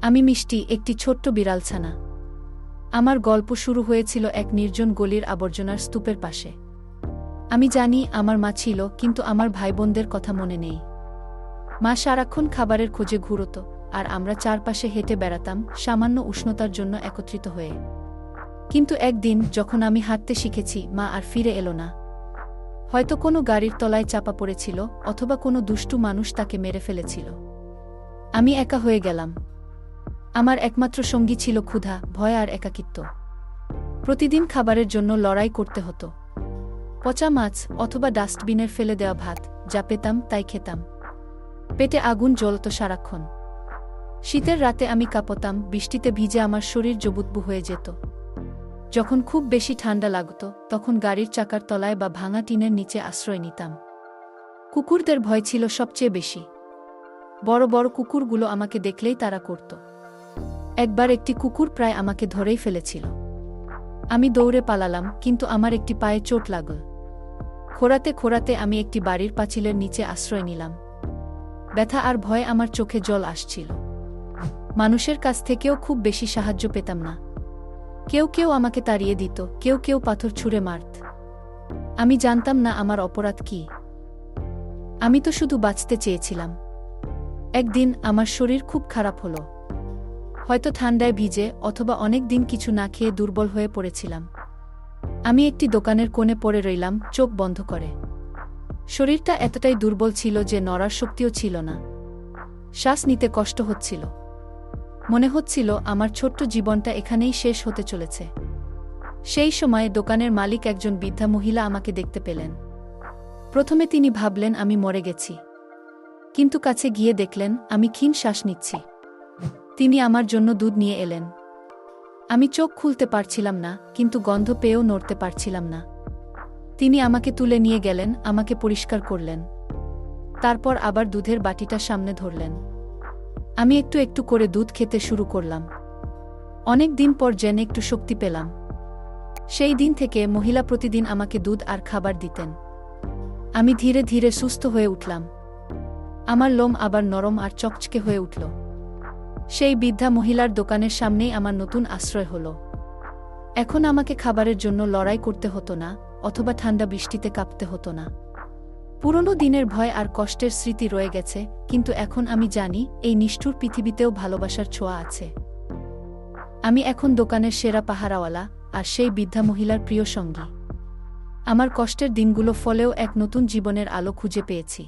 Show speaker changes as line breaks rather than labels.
আমি মিষ্টি, একটি ছোট্ট বিড়ালছানা। আমার গল্প শুরু হয়েছিল এক নির্জন গলির আবর্জনার স্তূপের পাশে। আমি জানি আমার মা ছিল, কিন্তু আমার ভাইবোনদের কথা মনে নেই। মা সারাক্ষণ খাবারের খোঁজে ঘুরত, আর আমরা চারপাশে হেঁটে বেড়াতাম সামান্য উষ্ণতার জন্য একত্রিত হয়ে। কিন্তু একদিন যখন আমি হাঁটতে শিখেছি, মা আর ফিরে এলো না। হয়তো কোনো গাড়ির তলায় চাপা পড়েছিল, অথবা কোনো দুষ্টু মানুষ তাকে মেরে ফেলেছিল। আমি একা হয়ে গেলাম। আমার একমাত্র সঙ্গী ছিল ক্ষুধা, ভয় আর একাকিত্ব। প্রতিদিন খাবারের জন্য লড়াই করতে হতো। পচা মাছ অথবা ডাস্টবিনের ফেলে দেওয়া ভাত, যা পেতাম তাই খেতাম। পেটে আগুন জ্বলত সারাক্ষণ। শীতের রাতে আমি কাঁপতাম, বৃষ্টিতে ভিজে আমার শরীর জবুতবু হয়ে যেত। যখন খুব বেশি ঠান্ডা লাগত, তখন গাড়ির চাকার তলায় বা ভাঙা টিনের নিচে আশ্রয় নিতাম। কুকুরদের ভয় ছিল সবচেয়ে বেশি। বড় বড় কুকুরগুলো আমাকে দেখলেই তাড়া করত। একবার একটি কুকুর প্রায় আমাকে ধরেই ফেলেছিল। আমি দৌড়ে পালালাম, কিন্তু আমার একটি পায়ে চোট লাগল। খোঁড়াতে খোঁড়াতে আমি একটি বাড়ির পাঁচিলের নিচে আশ্রয় নিলাম। ব্যথা আর ভয়ে আমার চোখে জল আসছিল। মানুষের কাছ থেকেও খুব বেশি সাহায্য পেতাম না। কেউ কেউ আমাকে তাড়িয়ে দিত, কেউ কেউ পাথর ছুঁড়ে মারত। আমি জানতাম না আমার অপরাধ কি। আমি তো শুধু বাঁচতে চেয়েছিলাম। একদিন আমার শরীর খুব খারাপ হলো। হয়তো ঠান্ডায় ভিজে, অথবা অনেক দিন কিছু না খেয়ে দুর্বল হয়ে পড়েছিলাম। আমি একটি দোকানের কোণে পড়ে রইলাম, চোখ বন্ধ করে। শরীরটা এতটাই দুর্বল ছিল যে নড়ার শক্তিও ছিল না। শ্বাস নিতে কষ্ট হচ্ছিল। মনে হচ্ছিল আমার ছোট্ট জীবনটা এখানেই শেষ হতে চলেছে। সেই সময় দোকানের মালিক, একজন বৃদ্ধা মহিলা, আমাকে দেখতে পেলেন। প্রথমে তিনি ভাবলেন আমি মরে গেছি, কিন্তু কাছে গিয়ে দেখলেন আমি ক্ষীণ শ্বাস নিচ্ছি। তিনি আমার জন্য দুধ নিয়ে এলেন। আমি চোখ খুলতে পারছিলাম না, কিন্তু গন্ধ পেয়েও নড়তে পারছিলাম না। তিনি আমাকে তুলে নিয়ে গেলেন, আমাকে পরিষ্কার করলেন। তারপর আবার দুধের বাটিটা সামনে ধরলেন। আমি একটু একটু করে দুধ খেতে শুরু করলাম। অনেক দিন পর যেন একটু শক্তি পেলাম। সেই দিন থেকে মহিলা প্রতিদিন আমাকে দুধ আর খাবার দিতেন। আমি ধীরে ধীরে সুস্থ হয়ে উঠলাম। আমার লোম আবার নরম আর চকচকে হয়ে উঠল। সেই বৃদ্ধা মহিলার দোকানের সামনেই আমার নতুন আশ্রয় হলো। এখন আমাকে খাবারের জন্য লড়াই করতে হতো না, অথবা ঠান্ডা বৃষ্টিতে কাঁপতে হতো না। পুরনো দিনের ভয় আর কষ্টের স্মৃতি রয়ে গেছে, কিন্তু এখন আমি জানি এই নিষ্ঠুর পৃথিবীতেও ভালোবাসার ছোঁয়া আছে। আমি এখন দোকানের সেরা পাহারাওয়ালা, আর সেই বৃদ্ধা মহিলার প্রিয় সঙ্গী। আমার কষ্টের দিনগুলো ফলেও এক নতুন জীবনের আলো খুঁজে পেয়েছি।